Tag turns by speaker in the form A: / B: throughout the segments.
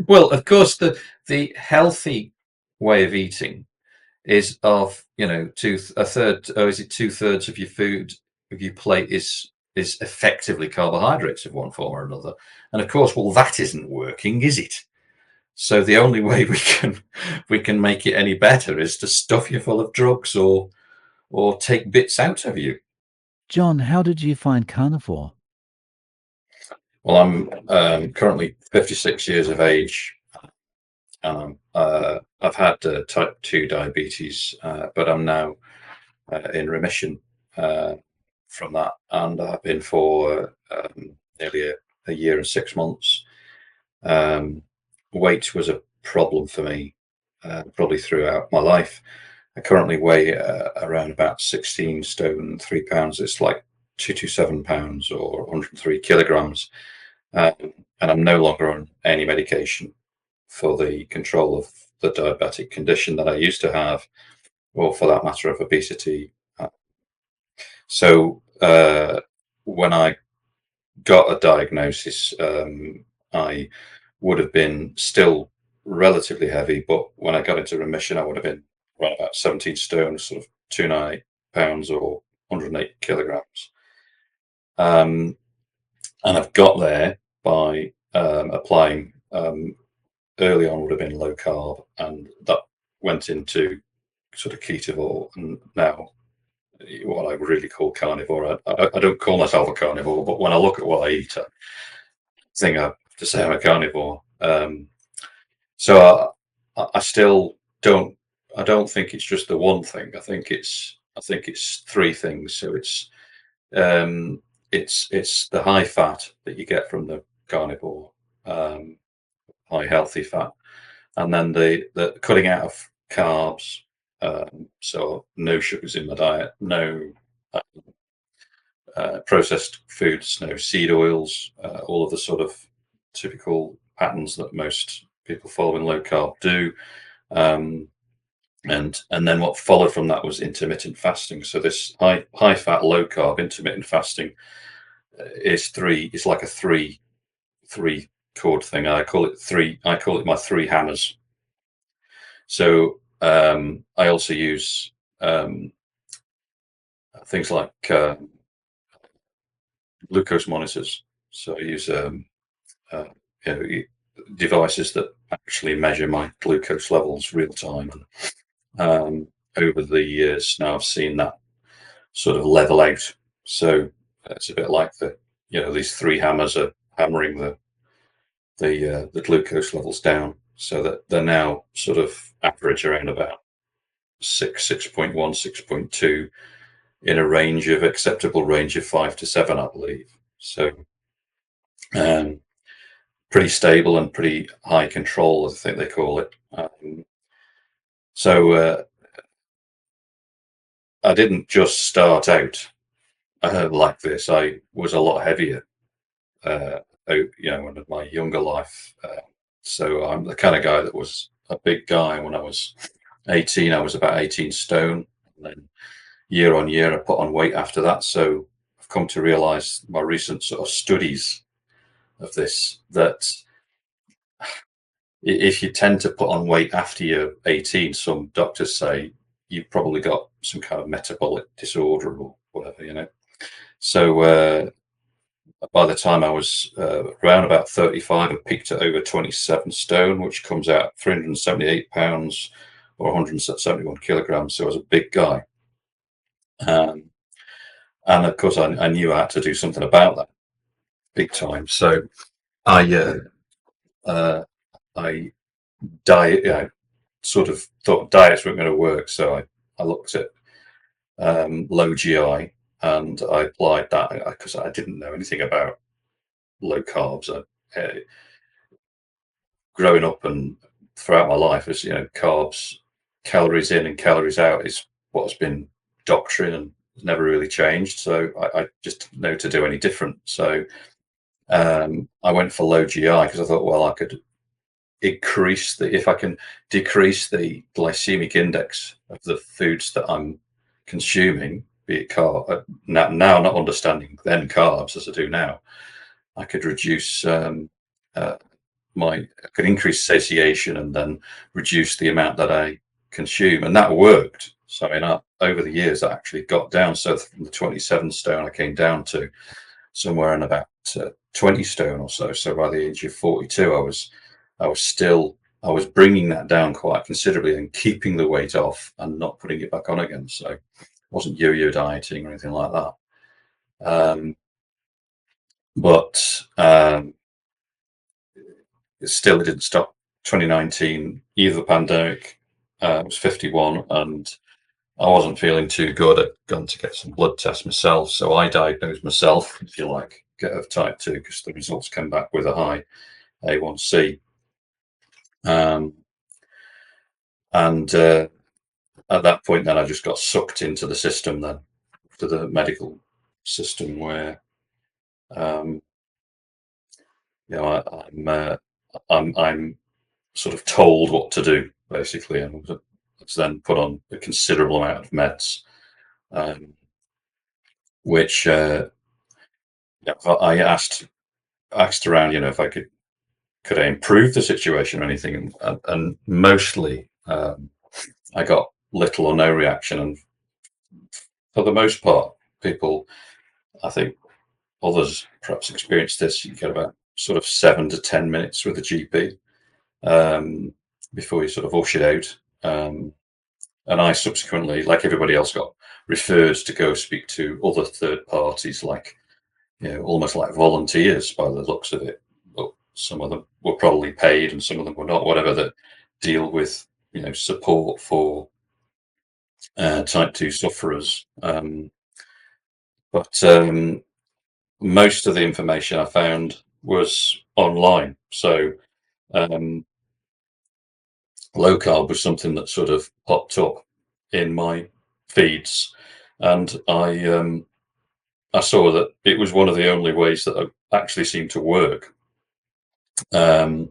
A: Well, of course, the healthy way of eating is of, a third, or is it two-thirds of your food, of your plate is effectively carbohydrates of one form or another. And of course, well, that isn't working, is it? So the only way we can make it any better is to stuff you full of drugs or take bits out of you.
B: John, how did you find carnivore?
A: Well, I'm currently 56 years of age. I've had type 2 diabetes, but I'm now in remission uh, from that, and I've been for nearly a year and 6 months. Um, Weight was a problem for me probably throughout my life. I currently weigh around about 16 stone, 3 pounds. It's like 227 pounds or 103 kilograms. And I'm no longer on any medication for the control of the diabetic condition that I used to have, or for that matter of obesity. So when I got a diagnosis, I would have been still relatively heavy, but when I got into remission, I would have been around about 17 stone, sort of 298 pounds or 108 kilograms. Um, and I've got there by applying, early on would have been low carb, and that went into sort of ketovore, and now what I really call carnivore. I don't call myself a carnivore, but when I look at what I eat, I think I have to say I'm a carnivore. So I still don't. I don't think it's just the one thing. I think it's three things. So um, it's the high fat that you get from the carnivore, um, high healthy fat, and then the cutting out of carbs. So no sugars in my diet, no processed foods, no seed oils, all of the sort of typical patterns that most people following low carb do. Um, and then what followed from that was intermittent fasting. So this high fat, low carb intermittent fasting is three. It's like a three chord thing. I call it three. I call it my three hammers. So I also use things like glucose monitors. So I use uh, devices that actually measure my glucose levels real time. And over the years now, I've seen that sort of level out. So it's a bit like these three hammers are hammering the glucose levels down, so that they're now sort of average around about 6.1, 6.2, in a range of acceptable range of 5 to 7, I believe. So um, pretty stable and pretty high control, I think they call it. So I didn't just start out like this. I was a lot heavier, uh, in my younger life. So I'm the kind of guy that was a big guy when I was 18. I was about 18 stone. And then year on year, I put on weight after that. So I've come to realize my recent sort of studies of this, that if you tend to put on weight after you're 18, some doctors say you've probably got some kind of metabolic disorder or whatever. So by the time I was around about 35, I peaked at over 27 stone, which comes out at 378 pounds or 171 kilograms. So I was a big guy. Um, and of course, I knew I had to do something about that big time. So I, uh, I sort of thought diets weren't going to work. So I looked at low GI, and I applied that because I didn't know anything about low carbs. Growing up and throughout my life, as carbs, calories in and calories out is what's been doctrine and has never really changed. So I just didn't know to do any different. So I went for low GI because I thought, well, I could increase if I can decrease the glycemic index of the foods that I'm consuming, be it carb. Now not understanding then carbs as I do now, I could reduce I could increase satiation and then reduce the amount that I consume, and that worked. So I mean, over the years, I actually got down. So from the 27 stone, I came down to somewhere in about 20 stone or so. So by the age of 42, I was bringing that down quite considerably and keeping the weight off and not putting it back on again. So it wasn't yo-yo dieting or anything like that. Um, but still, it didn't stop. 2019, either the pandemic, I was 51 and I wasn't feeling too good. I'd gone to get some blood tests myself. So I diagnosed myself, if you like, of type 2 because the results came back with a high A1C. Um, and at that point, then I just got sucked into the system, then to the medical system where, um, you know, I'm sort of told what to do basically, and was then put on a considerable amount of meds, which yeah, I asked around, if I could I improve the situation or anything, and mostly I got little or no reaction, and for the most part, people, I think others perhaps experience this. You get about sort of 7 to 10 minutes with a GP before you sort of wash it out. And I subsequently, like everybody else, got referred to go speak to other third parties, like almost like volunteers by the looks of it. But some of them were probably paid, and some of them were not. Whatever, that deal with support for type 2 sufferers. But most of the information I found was online. So um, low carb was something that sort of popped up in my feeds, and I saw that it was one of the only ways that actually seemed to work. Um,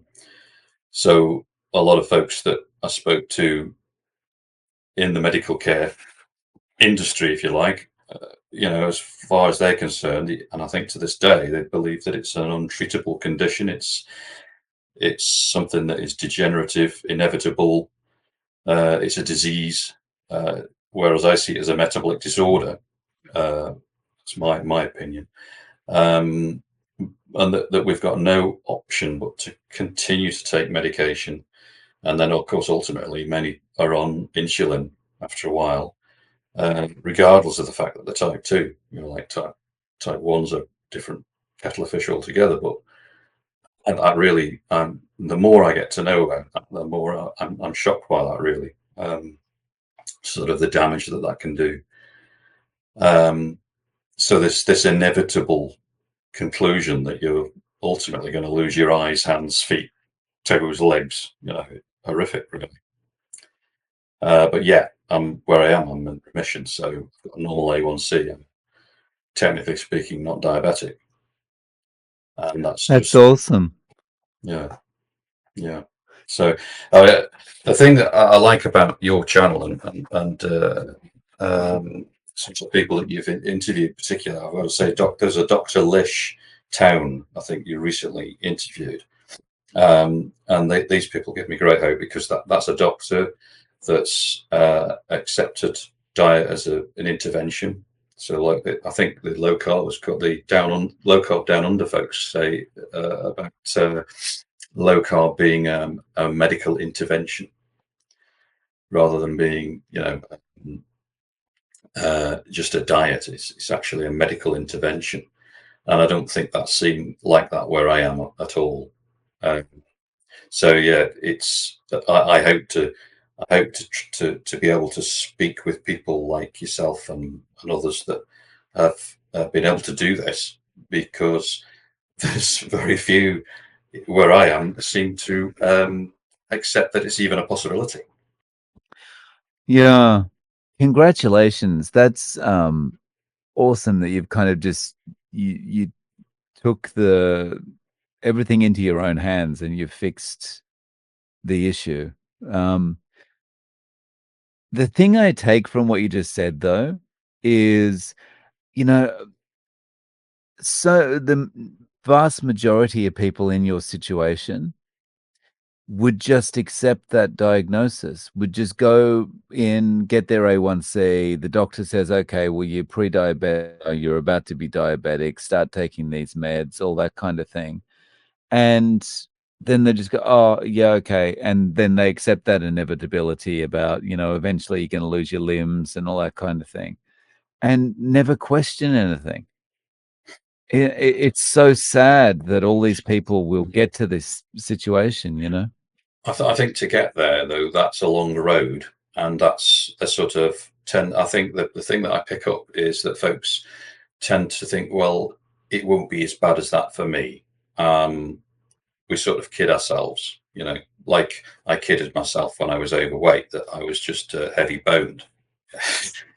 A: so a lot of folks that I spoke to in the medical care industry, if you like, as far as they're concerned, and I think to this day, they believe that it's an untreatable condition. It's something that is degenerative, inevitable. It's a disease, whereas I see it as a metabolic disorder. That's my opinion, and that we've got no option but to continue to take medication, and then of course ultimately many are on insulin after a while, regardless of the fact that they're type 2. Like type 1s are different kettle of fish altogether. But I really, the more I get to know about that, the more I'm shocked by that, really. Sort of the damage that can do. So this inevitable conclusion that you're ultimately going to lose your eyes, hands, feet, toes, legs, horrific, really. But yeah, I'm where I am. I'm in remission, so I've got a normal A1C. I'm technically speaking not diabetic, and that's
B: That's
A: just
B: awesome.
A: yeah. Yeah. So the thing that I like about your channel and some of the people that you've interviewed in particular, I've got to say, there's a Dr. Lish Town, I think you recently interviewed. And these people give me great hope, because that's a doctor that's accepted diet as an intervention. So I think the low carb was called the low carb down under folks say about low carb being a medical intervention rather than being just a diet. It's actually a medical intervention, and I don't think that's seen like that where I am at all. Um, so yeah, it's I hope to be able to speak with people like yourself and others that have been able to do this, because there's very few where I am seem to accept that it's even a possibility.
B: Yeah. Congratulations. That's awesome that you've kind of just you took everything into your own hands and you fixed the issue. Um, the thing I take from what you just said, though, is, you know, so the vast majority of people in your situation would just accept that diagnosis, would just go in, get their A1C. The doctor says, okay, well, you're pre-diabetic, or you're about to be diabetic, start taking these meds, all that kind of thing. And then they just go, oh, yeah, okay. And then they accept that inevitability about, eventually you're going to lose your limbs and all that kind of thing, and never question anything. It's so sad that all these people will get to this situation.
A: I think to get there, though, that's a long road, and that's a sort of I think that the thing that I pick up is that folks tend to think, well, it won't be as bad as that for me. We sort of kid ourselves, like I kidded myself when I was overweight that I was just heavy boned.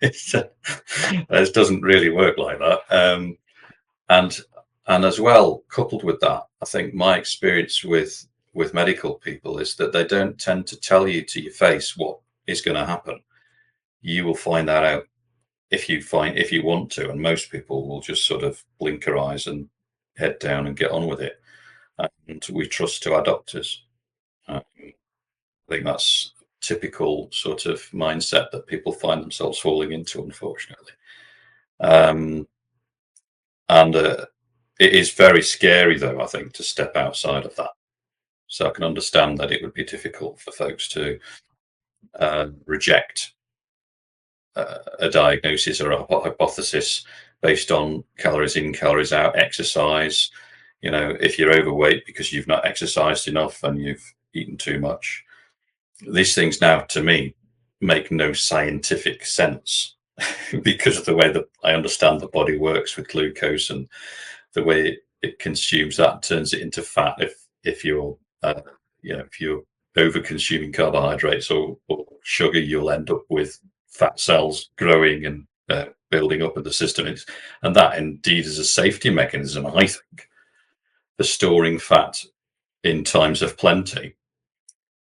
A: It doesn't really work like that. And as well, coupled with that, I think my experience with medical people is that they don't tend to tell you to your face what is going to happen. You will find that out if you want to, and most people will just sort of blink their eyes and head down and get on with it. And we trust to our doctors. I think that's typical sort of mindset that people find themselves falling into, unfortunately. And it is very scary, though, I think, to step outside of that. So I can understand that it would be difficult for folks to reject a diagnosis or a hypothesis based on calories in, calories out, exercise. If you're overweight because you've not exercised enough and you've eaten too much, these things now, to me, make no scientific sense because of the way that I understand the body works with glucose and the way it consumes that, turns it into fat. If you're if you're over consuming carbohydrates or sugar, you'll end up with fat cells growing and building up in the system. And that indeed is a safety mechanism, I think, for storing fat in times of plenty,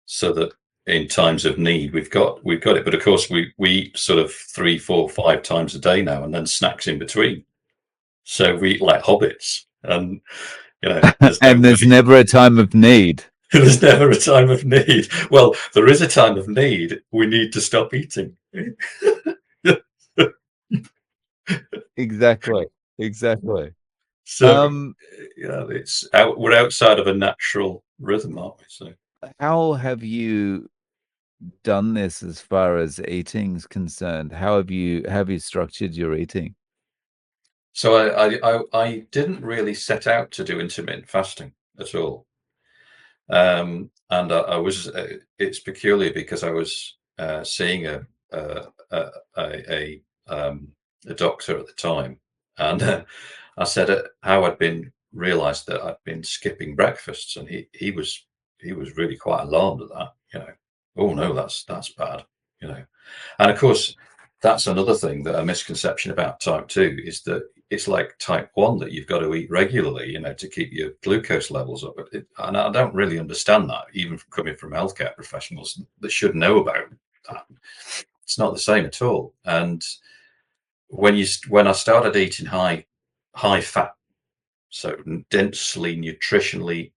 A: so that in times of need we've got it. But of course we eat sort of 3, 4, 5 times a day now, and then snacks in between. So we eat like hobbits, and there's no
B: And there's
A: way.
B: never a time of need.
A: There's never a time of need. Well, there is a time of need. We need to stop eating.
B: Exactly. Exactly.
A: So we're outside of a natural rhythm, aren't we? So
B: How have you done this as far as eating's concerned? How have you structured your eating?
A: so I didn't really set out to do intermittent fasting at all. And I was it's peculiar because I was seeing a a, a, a doctor at the time, and I said how I'd been realised that I'd been skipping breakfasts, and he was really quite alarmed at that. Oh no, that's bad. And of course, that's another thing, that a misconception about type 2 is that it's like type 1, that you've got to eat regularly, to keep your glucose levels up. And I don't really understand that, even from coming from healthcare professionals that should know about that. It's not the same at all. And when I started eating high fat, so densely nutritionally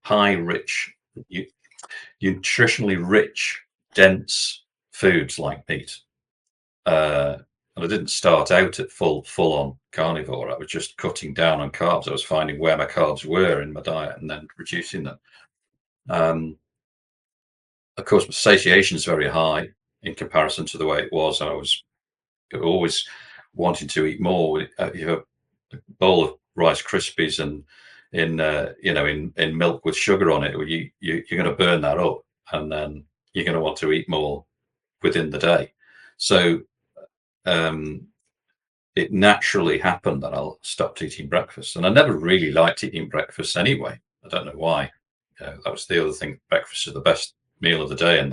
A: nutritionally rich, dense foods like meat. And I didn't start out at full on carnivore. I was just cutting down on carbs. I was finding where my carbs were in my diet and then reducing them. Of course, my satiation is very high in comparison to the way it was. I was always wanting to eat more. You have a bowl of Rice Krispies and in milk with sugar on it, you're going to burn that up, and then you're going to want to eat more within the day. So it naturally happened that I stopped eating breakfast, and I never really liked eating breakfast anyway. I don't know why. That was the other thing. Breakfast is the best meal of the day, and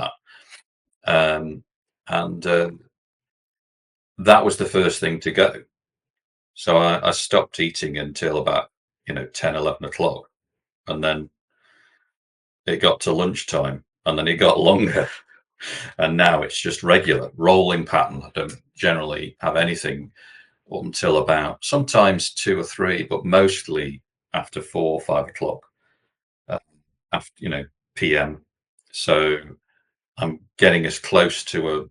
A: that was the first thing to go. So I stopped eating until about 10, 11 o'clock, and then it got to lunchtime, and then it got longer, and now it's just regular rolling pattern. I don't generally have anything up until about sometimes 2 or 3, but mostly after 4 or 5 o'clock, after PM. So I'm getting as close to a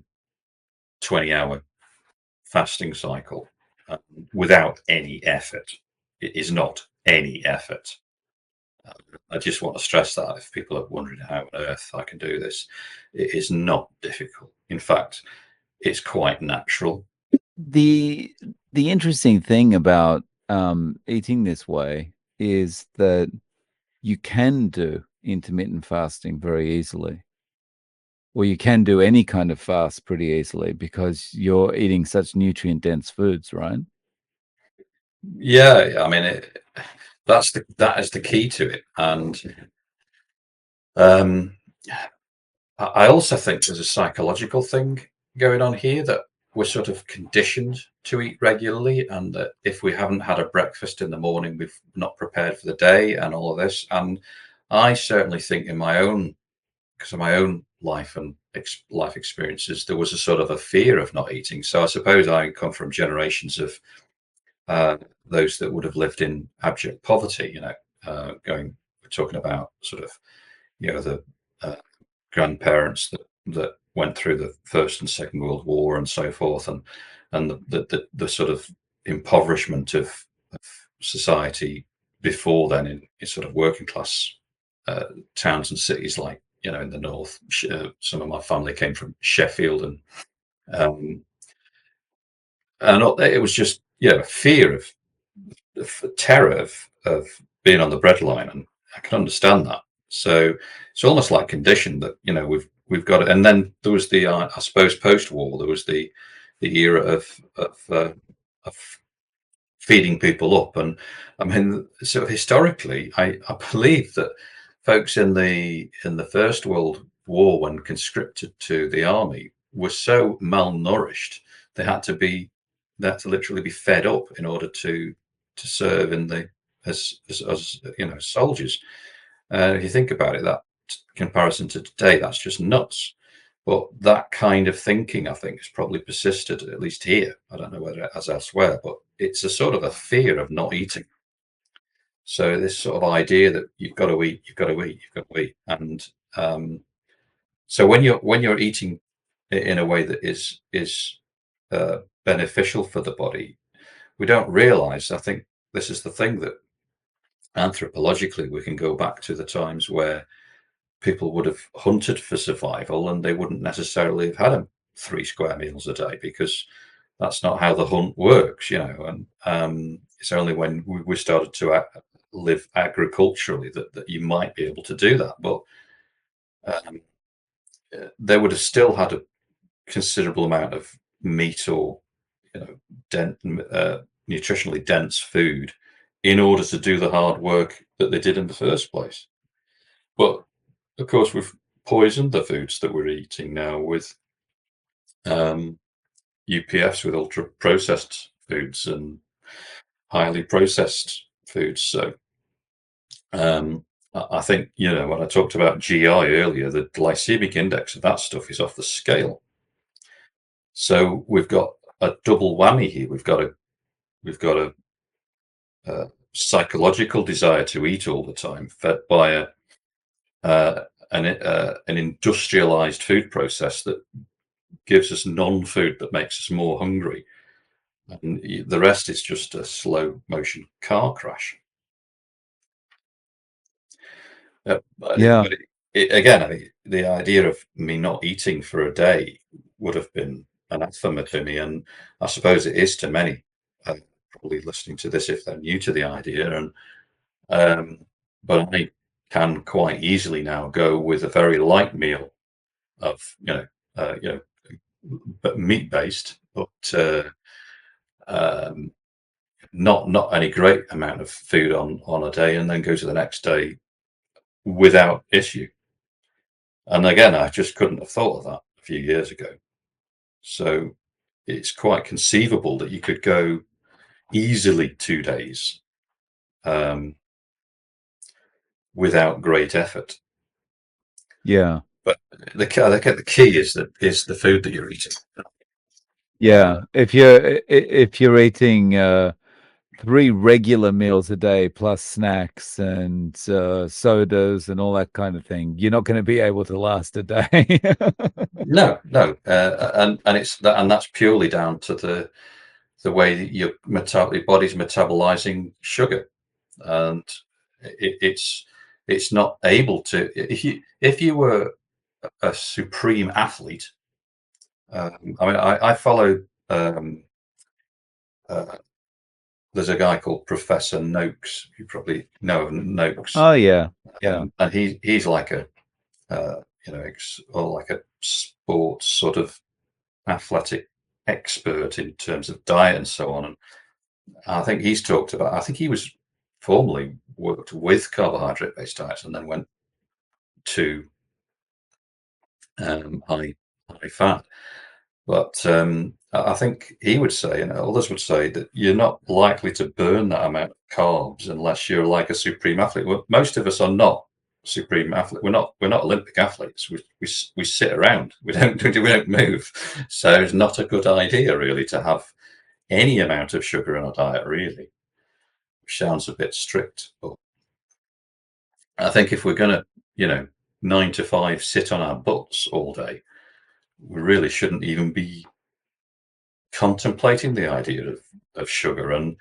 A: 20-hour fasting cycle without any effort. It is not any effort. I just want to stress that if people are wondering how on earth I can do this, it is not difficult. In fact, it's quite natural.
B: The the interesting thing about eating this way is that you can do intermittent fasting very easily, or you can do any kind of fast pretty easily because you're eating such nutrient dense foods, right?
A: Yeah, I mean, that is the key to it. And um, I also think there's a psychological thing going on here that we're sort of conditioned to eat regularly, and that if we haven't had a breakfast in the morning, we've not prepared for the day, and all of this. And I certainly think in my own, because of my own life and life experiences, there was a sort of a fear of not eating. So I suppose I come from generations of uh, those that would have lived in abject poverty. We're talking about sort of the uh, grandparents that went through the First and Second World War and so forth, and the sort of impoverishment of society before then in sort of working class uh, towns and cities, like in the north. Some of my family came from Sheffield, um, and it was just fear of terror of being on the breadline, and I can understand that. So it's almost like conditioned that we've got it. And then there was the I suppose post-war there was the era of feeding people up, and I mean, so historically, I believe that folks in the First World War, when conscripted to the army, were so malnourished they had to be they had to literally be fed up in order to serve in the as soldiers. If you think about it, that comparison to today, that's just nuts. But that kind of thinking, I think, has probably persisted, at least here. I don't know whether it has elsewhere, but it's a sort of a fear of not eating. So this sort of idea that you've got to eat, you've got to eat, you've got to eat, and um, so when you're eating in a way that is beneficial for the body, we don't realize. I think this is the thing that anthropologically we can go back to the times where people would have hunted for survival, and they wouldn't necessarily have had 3 square meals a day, because that's not how the hunt works. And it's only when we started to live agriculturally that you might be able to do that. But um, they would have still had a considerable amount of meat or you know dense, nutritionally dense food in order to do the hard work that they did in the first place. But of course, we've poisoned the foods that we're eating now with um, UPFs, with ultra processed foods and highly processed foods. So I think, when I talked about GI earlier, the glycemic index of that stuff is off the scale. So we've got a double whammy here. We've got a psychological desire to eat all the time, fed by an industrialized food process that gives us non-food that makes us more hungry, and the rest is just a slow motion car crash.
B: Yeah.
A: But again, the idea of me not eating for a day would have been anathema to me, and I suppose it is to many probably listening to this if they're new to the idea. And but I can quite easily now go with a very light meal of but meat based, but um, not any great amount of food on a day, and then go to the next day without issue. And again, I just couldn't have thought of that a few years ago. So it's quite conceivable that you could go easily 2 days um, without great effort.
B: Yeah.
A: But the key is the food that you're eating. Uh,
B: Yeah. If you're eating 3 regular meals a day plus snacks and sodas and all that kind of thing, you're not going to be able to last a day.
A: No, no, and that's purely down to the way that your body's metabolizing sugar, and it's not able to. If you were a supreme athlete, I mean, I follow. Uh, there's a guy called Professor Noakes. You probably know of Noakes,
B: Oh yeah, yeah.
A: and he's like a or like a sports sort of athletic expert in terms of diet and so on. And I think he's talked about. I think he was formerly worked with carbohydrate-based diets and then went to high fat. But I think he would say, and others would say, that you're not likely to burn that amount of carbs unless you're like a supreme athlete. Well, most of us are not supreme athlete. We're not Olympic athletes. We sit around. We don't move. So it's not a good idea really to have any amount of sugar in our diet. Really, which sounds a bit strict, but I think if we're going to, 9 to 5 sit on our butts all day, we really shouldn't even be contemplating the idea of sugar, and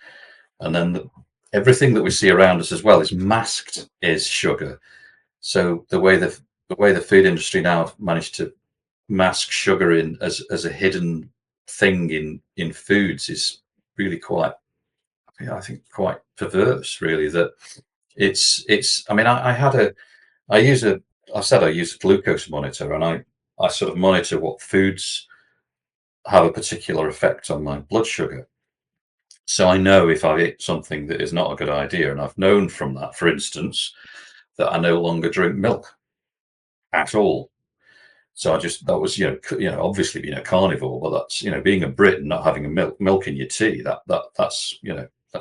A: then everything that we see around us as well is masked as sugar. So the way the food industry now managed to mask sugar in as a hidden thing in foods is really quite, I think, quite perverse. Really, that it's. I mean, I use a I said I use a glucose monitor, and I sort of monitor what foods have a particular effect on my blood sugar. So I know if I eat something that is not a good idea, and I've known from that, for instance, that I no longer drink milk at all. So that was, obviously being a carnivore, but that's, being a Brit and not having a milk in your tea, that's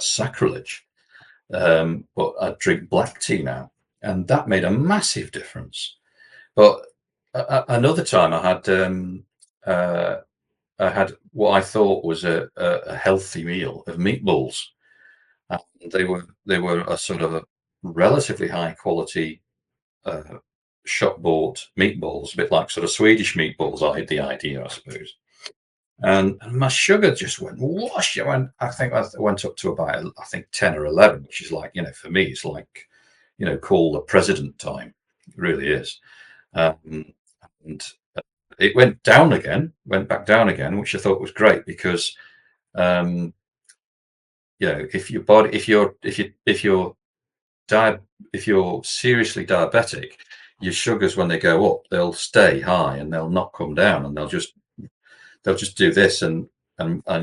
A: sacrilege. But I drink black tea now, and that made a massive difference. But another time uh, I had what I thought was a healthy meal of meatballs. And they were a sort of a relatively high quality uh, shop bought meatballs, a bit like sort of Swedish meatballs. I had the idea, I suppose. And my sugar just went whoosh. I think I went up to about, I think, 10 or 11, which is like, for me, it's like, call the president time. It really is. Um, and it went back down again, which I thought was great because, um, if your body, if you're seriously diabetic, your sugars, when they go up, they'll stay high and they'll not come down, and they'll just do this, and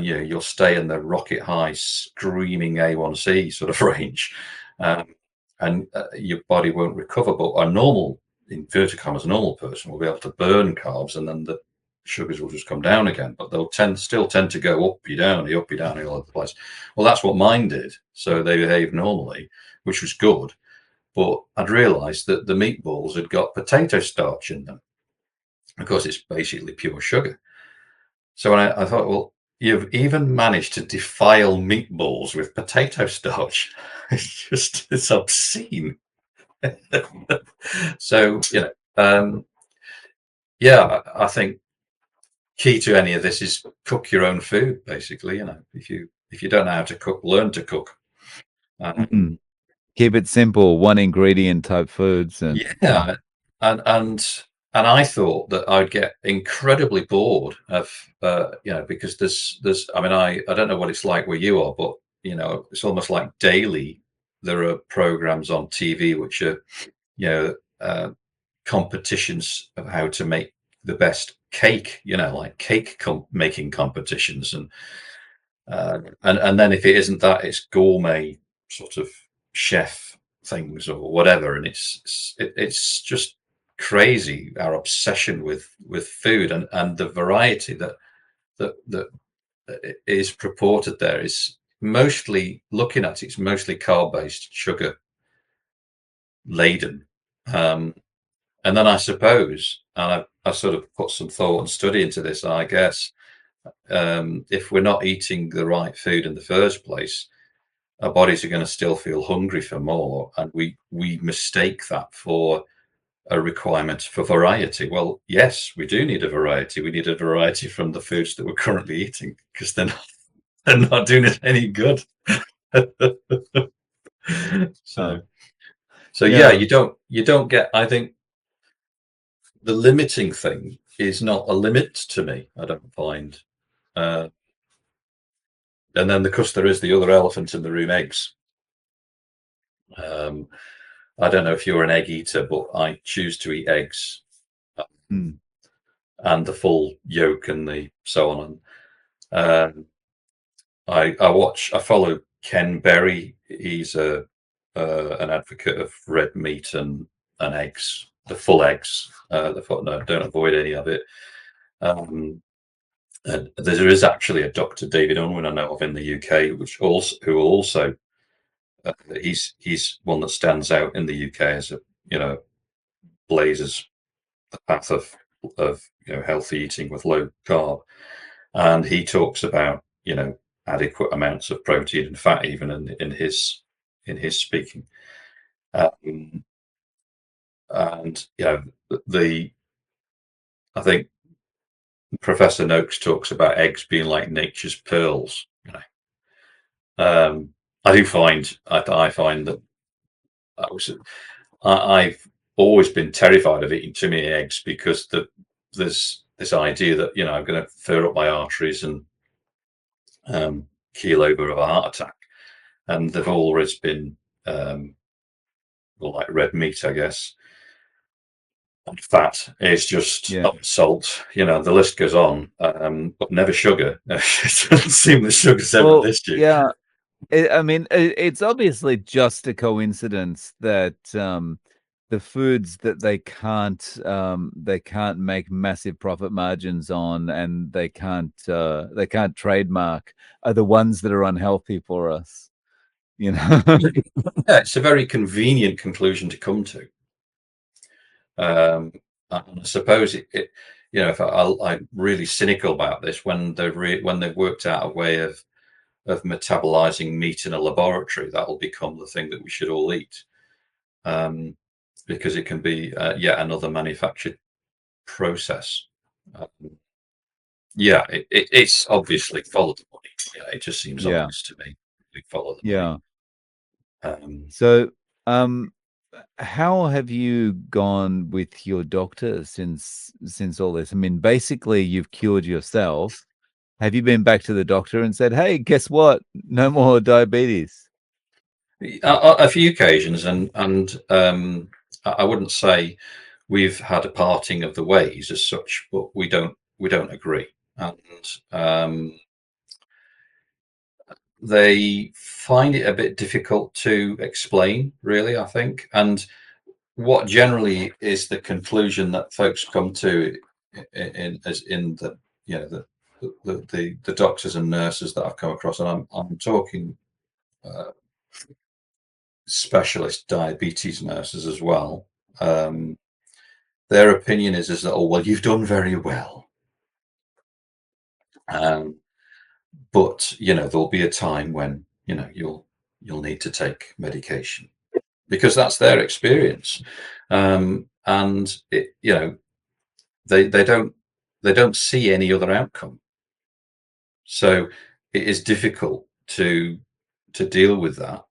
A: you'll stay in the rocket high screaming A1C sort of range, um, and your body won't recover. But a normal, in inverted commas, a normal person will be able to burn carbs, and then the sugars will just come down again. But they'll still tend to go up, you down, up, you down, all over the place. Well, that's what mine did. So they behaved normally, which was good. But I'd realised that the meatballs had got potato starch in them. Of course, it's basically pure sugar. So I thought, well, you've even managed to defile meatballs with potato starch. It's obscene. So, yeah, I think key to any of this is cook your own food, basically. If you don't know how to cook, learn to cook.
B: Mm. Keep it simple, one ingredient type foods, and
A: Yeah, and I thought that I'd get incredibly bored of because there's I mean I don't know what it's like where you are, but it's almost like daily there are programs on TV which are you know competitions of how to make the best cake, like making competitions, and then if it isn't that, it's gourmet sort of chef things or whatever, and it's just crazy, our obsession with food, and the variety that is purported there is mostly, looking at it's mostly carb based, sugar laden. And then I suppose, and I sort of put some thought and study into this, I guess, if we're not eating the right food in the first place, our bodies are going to still feel hungry for more, and we mistake that for a requirement for variety. Well, yes, we do need a variety. We need a variety from the foods that we're currently eating, because they're not doing it any good.
B: Oh,
A: So so yeah,
B: yeah.
A: you don't get, I think the limiting thing is not a limit to me, I don't find. Uh, and then, of course, there is the other elephant in the room: eggs. Um, I don't know if you're an egg eater, but I choose to eat eggs,
B: Mm,
A: and the full yolk and the so on. And I follow Ken Berry. He's a an advocate of red meat and eggs, the full eggs. No, don't avoid any of it. Um, and there is actually a Dr. David Unwin I know of in the UK, who also he's one that stands out in the UK as a, blazes the path of healthy eating with low carb, and he talks about adequate amounts of protein and fat even in his speaking. Um, and the I think Professor Noakes talks about eggs being like nature's pearls. I find that I was I've always been terrified of eating too many eggs, because there's this idea that I'm going to fur up my arteries and keel over of a heart attack, and they've always been well, like red meat, I guess. And fat is just
B: yeah.
A: salt. The list goes on, but never sugar. It doesn't seem that sugar's ever an
B: Well,
A: issue.
B: yeah. I mean, it's obviously just a coincidence that the foods that they can't make massive profit margins on, and they can't trademark, are the ones that are unhealthy for us. You know.
A: Yeah, it's a very convenient conclusion to come to. And I suppose if I'm really cynical about this, when they've worked out a way of metabolizing meat in a laboratory, that'll become the thing that we should all eat, um, because it can be yet another manufactured process. Um, yeah, it's obviously follow the money. Yeah, it just seems
B: Yeah,
A: obvious to me. We follow the money.
B: yeah.
A: Um,
B: So, um, how have you gone with your doctor since all this? I mean, basically, you've cured yourself. Have you been back to the doctor and said, "Hey, guess what? No more diabetes"?
A: a few occasions, and I wouldn't say we've had a parting of the ways as such, but we don't agree, and they find it a bit difficult to explain, really, I think. And what generally is the conclusion that folks come to in the the doctors and nurses that I've come across, and I'm talking uh, specialist diabetes nurses as well. Um, their opinion is that, oh well, you've done very well, um, but there'll be a time when you'll need to take medication, because that's their experience, and they don't see any other outcome. So it is difficult to deal with that.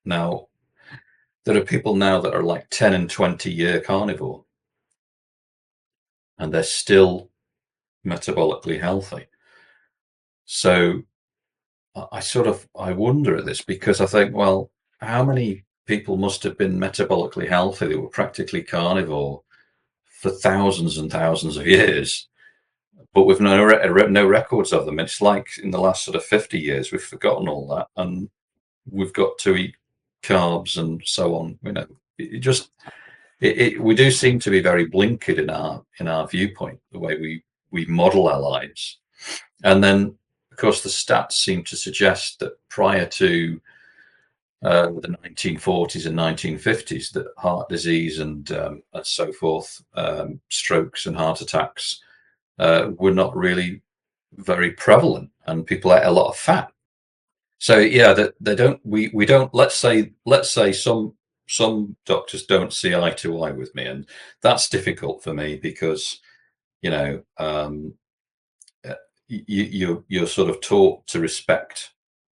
A: Now, there are people now that are like 10 and 20-year carnivore, and they're still metabolically healthy. So I wonder at this, because I think, well, how many people must have been metabolically healthy that were practically carnivore for thousands and thousands of years, but with no records of them. It's like in the last sort of 50 years, we've forgotten all that, and we've got to eat carbs and so on. It just we do seem to be very blinkered in our viewpoint, the way we model our lives. And then, of course, the stats seem to suggest that prior to the 1940s and 1950s, that heart disease and so forth, strokes and heart attacks, were not really very prevalent, and people ate a lot of fat. So yeah, that they don't. We don't. Let's say some doctors don't see eye to eye with me, and that's difficult for me because you know you're sort of taught to respect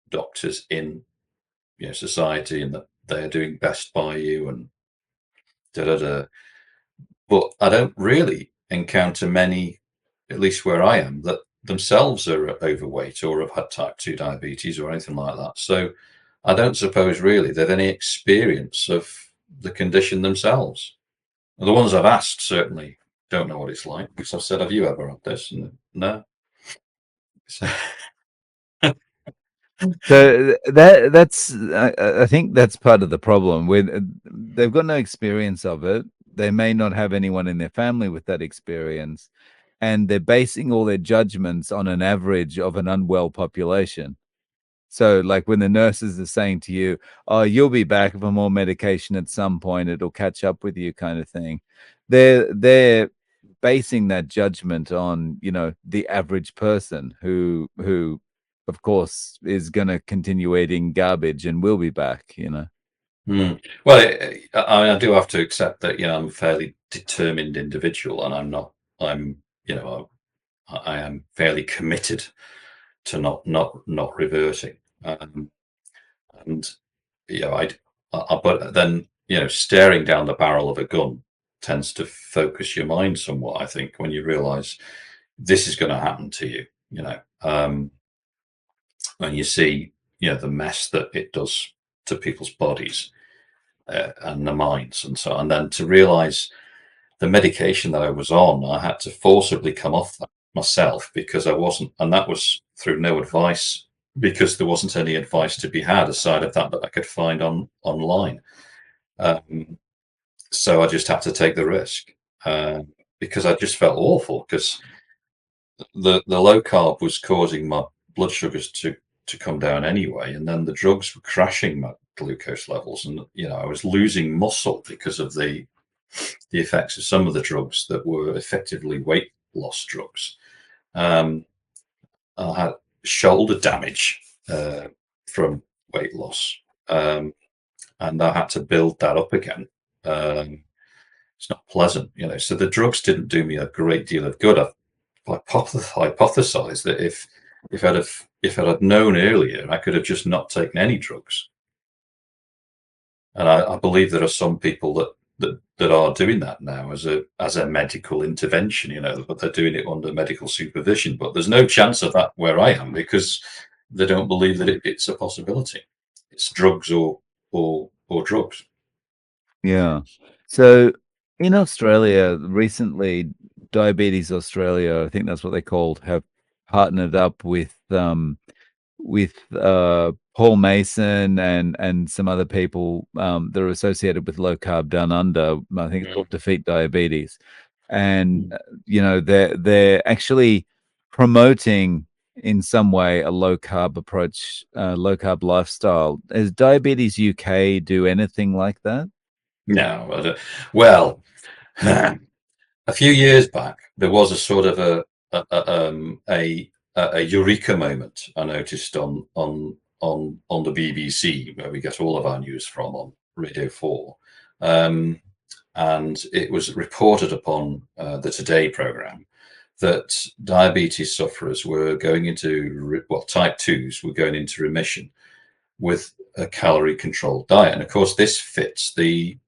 A: doctors in society, and that they're doing best by you, and da da da. But I don't really encounter many, at least where I am, that themselves are overweight or have had type 2 diabetes or anything like that. So I don't suppose really they've any experience of the condition themselves. The ones I've asked certainly don't know what it's like, because I've said, have you ever had this? And no. So,
B: So that's I think that's part of the problem. When they've got no experience of it, they may not have anyone in their family with that experience, and they're basing all their judgments on an average of an unwell population. So, like when the nurses are saying to you, "Oh, you'll be back for more medication at some point; it'll catch up with you," kind of thing. They're basing that judgment on the average person who of course is going to continue eating garbage and will be back.
A: well, I do have to accept that I'm a fairly determined individual, and I'm not. I am fairly committed to not reverting. And but then staring down the barrel of a gun tends to focus your mind somewhat. I think when you realise this is going to happen to you, and you see the mess that it does to people's bodies and their minds and so on, and then to realise the medication that I was on, I had to forcibly come off that myself because I wasn't, and that was through no advice, because there wasn't any advice to be had aside of that I could find online. Um, so I just had to take the risk because I just felt awful, because the low carb was causing my blood sugars to come down anyway, and then the drugs were crashing my glucose levels, and I was losing muscle because of the effects of some of the drugs that were effectively weight loss drugs. I had shoulder damage from weight loss, and I had to build that up again. It's not pleasant, So the drugs didn't do me a great deal of good. I hypothesized that if I'd known earlier, I could have just not taken any drugs. And I believe there are some people that are doing that now as a medical intervention, but they're doing it under medical supervision. But there's no chance of that where I am, because they don't believe that it's a possibility. It's drugs or drugs.
B: Yeah. So in Australia, recently, Diabetes Australia, I think that's what they called, have partnered up with Paul Mason and some other people that are associated with Low Carb Down Under. I think it's called Defeat Diabetes, and they're actually promoting in some way a low carb approach, low carb lifestyle. Does Diabetes UK do anything like that?
A: No, I don't. Well, a few years back, there was a sort of a eureka moment I noticed on the BBC, where we get all of our news from, on Radio 4. And it was reported upon the Today programme that diabetes sufferers were going into, well, type 2s were going into remission with a calorie controlled diet. And of course, this fits the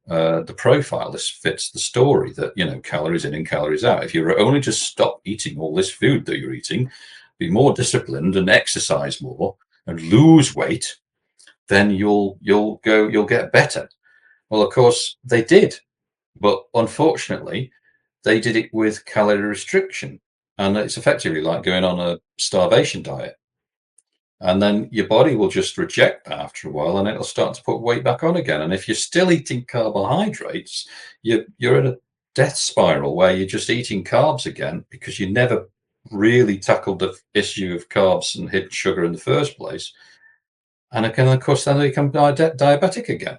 A: profile. This fits the story that calories in and calories out. If you were only to stop eating all this food that you're eating, be more disciplined and exercise more and lose weight, then you'll get better. Well, of course they did, but unfortunately, they did it with calorie restriction, and it's effectively like going on a starvation diet. And then your body will just reject that after a while, and it'll start to put weight back on again. And if you're still eating carbohydrates, you're in a death spiral where you're just eating carbs again, because you never really tackled the issue of carbs and hidden sugar in the first place. And again, of course, then they become diabetic again.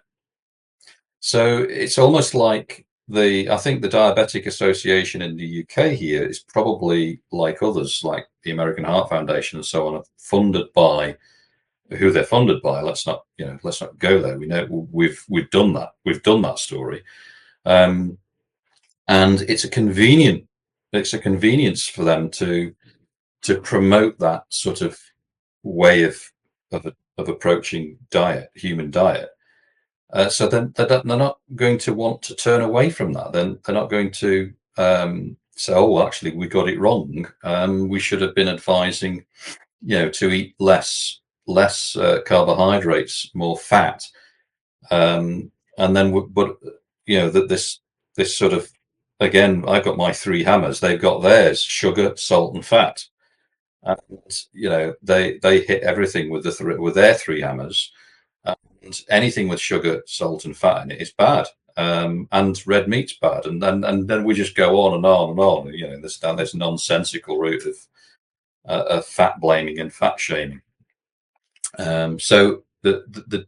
A: So it's almost like I think the Diabetic Association in the UK here is probably like others, like the American Heart Foundation and so on, are funded by who they're funded by. Let's not go there. We know we've done that. We've done that story, um, and it's a convenience for them to promote that sort of way of approaching human diet. So then they're not going to want to turn away from that. Then they're not going to say, "Oh, well, actually, we got it wrong. We should have been advising, to eat less carbohydrates, more fat." And then, but that this sort of, again, I've got my three hammers. They've got theirs: sugar, salt, and fat. And they hit everything with with their three hammers. And anything with sugar, salt, and fat in it is bad. And red meat's bad, and then we just go on and on and on. This nonsensical route of fat blaming and fat shaming. So the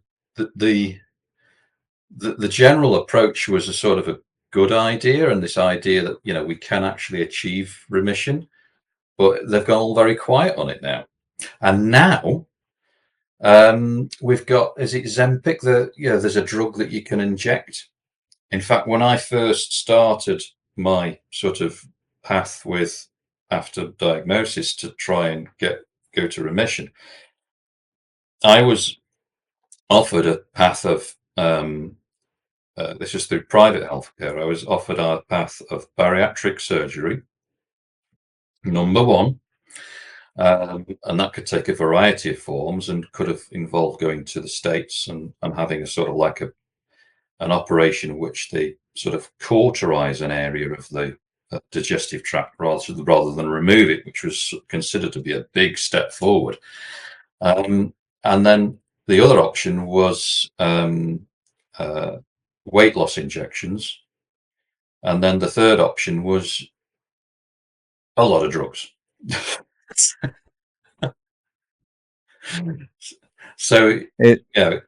A: general approach was a sort of a good idea, and this idea that we can actually achieve remission, but they've gone all very quiet on it now. And now we've got, is it Zempic? There's a drug that you can inject. In fact, when I first started my sort of path with after diagnosis to try and go to remission, I was offered a path of this is through private healthcare. I was offered a path of bariatric surgery, number one, and that could take a variety of forms and could have involved going to the States and having a sort of like an operation in which they sort of cauterize an area of the digestive tract rather than remove it, which was considered to be a big step forward. And then the other option was weight loss injections. And then the third option was a lot of drugs. So, yeah.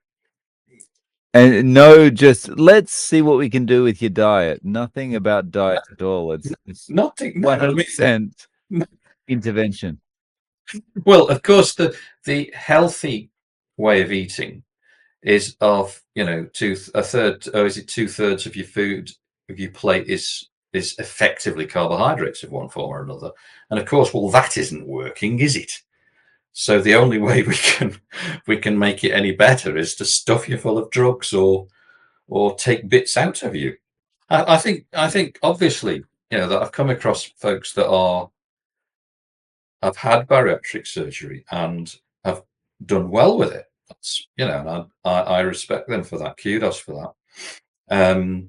B: And no, just let's see what we can do with your diet. Nothing about diet at all. It's
A: Nothing.
B: 100% intervention.
A: Well, of course, the healthy way of eating is of a third, or is it 2/3 of your food, of your plate is effectively carbohydrates of one form or another. And of course, well, that isn't working, is it? So the only way we can make it any better is to stuff you full of drugs or take bits out of you. I think obviously, that I've come across folks that have had bariatric surgery and have done well with it. That's and I respect them for that. Kudos for that.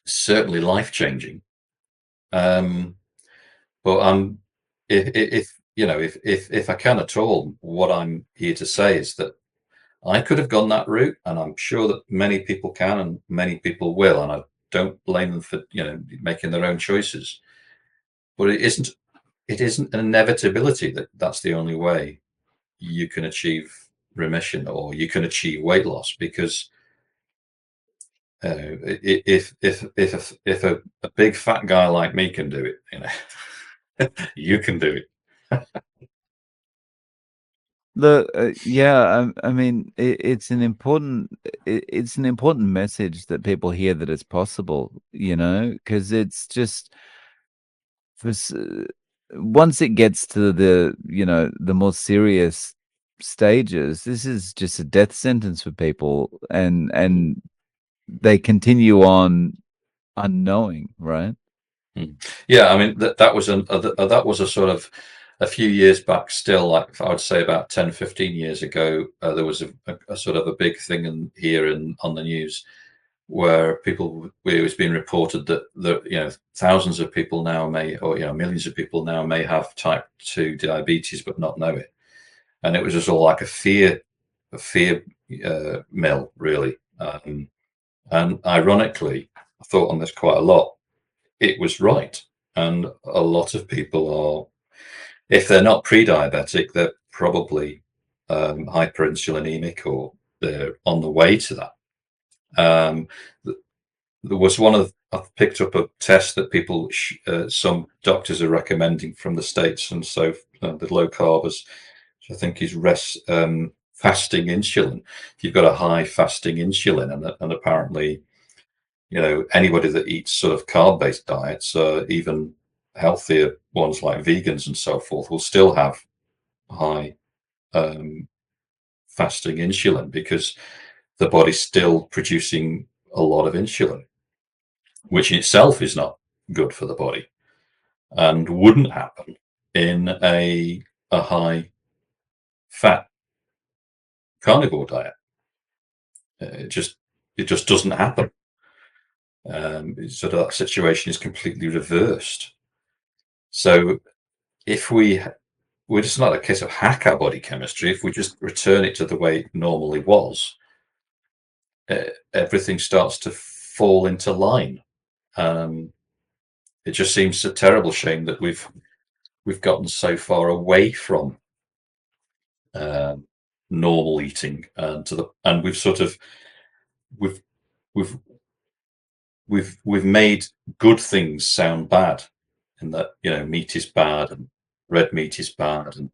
A: Certainly life changing. But if I can at all, what I'm here to say is that I could have gone that route, and I'm sure that many people can, and many people will, and I don't blame them for making their own choices. But it isn't an inevitability that that's the only way you can achieve remission or you can achieve weight loss, because if a big fat guy like me can do it, you can do it.
B: I mean, it's an important message that people hear that it's possible, because it's just once it gets to the more serious stages, this is just a death sentence for people, and they continue on unknowing, right?
A: Yeah, I mean that was a sort of a few years back. Still, like I would say about 10, 15 years ago, there was a sort of a big thing on the news where it was being reported that thousands of people now or millions of people now may have type 2 diabetes but not know it, and it was just all like a fear mill, really. And ironically, I thought on this quite a lot. It was right, and a lot of people are, if they're not pre-diabetic, they're probably hyperinsulinemic, or they're on the way to that. There was I've picked up a test that some doctors are recommending from the States, and so the low carbers, which I think is fasting insulin. If you've got a high fasting insulin, and apparently, anybody that eats sort of carb-based diets, even healthier ones like vegans and so forth, will still have high um, fasting insulin because the body's still producing a lot of insulin, which in itself is not good for the body and wouldn't happen in a high fat carnivore diet. It just doesn't happen. So that situation is completely reversed. So if we're just not a case of hack our body chemistry. If we just return it to the way it normally was, everything starts to fall into line. It just seems a terrible shame that we've gotten so far away from normal eating, and we've sort of we've we've we've made good things sound bad, in that meat is bad and red meat is bad and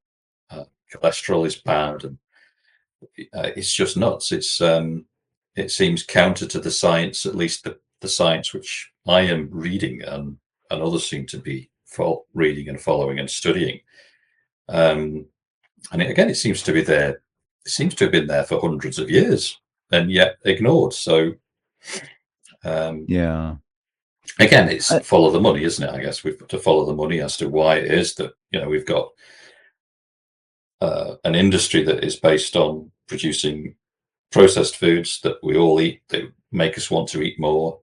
A: cholesterol is bad, and it's just nuts. It seems counter to the science, at least the science which I am reading, and others seem to be reading and following and studying. And again, it seems to be there. It seems to have been there for hundreds of years, and yet ignored. So um,
B: Yeah.
A: again, it's
B: I,
A: follow the money, isn't it? I guess we've got to follow the money as to why it is that we've got an industry that is based on producing processed foods that we all eat, that make us want to eat more.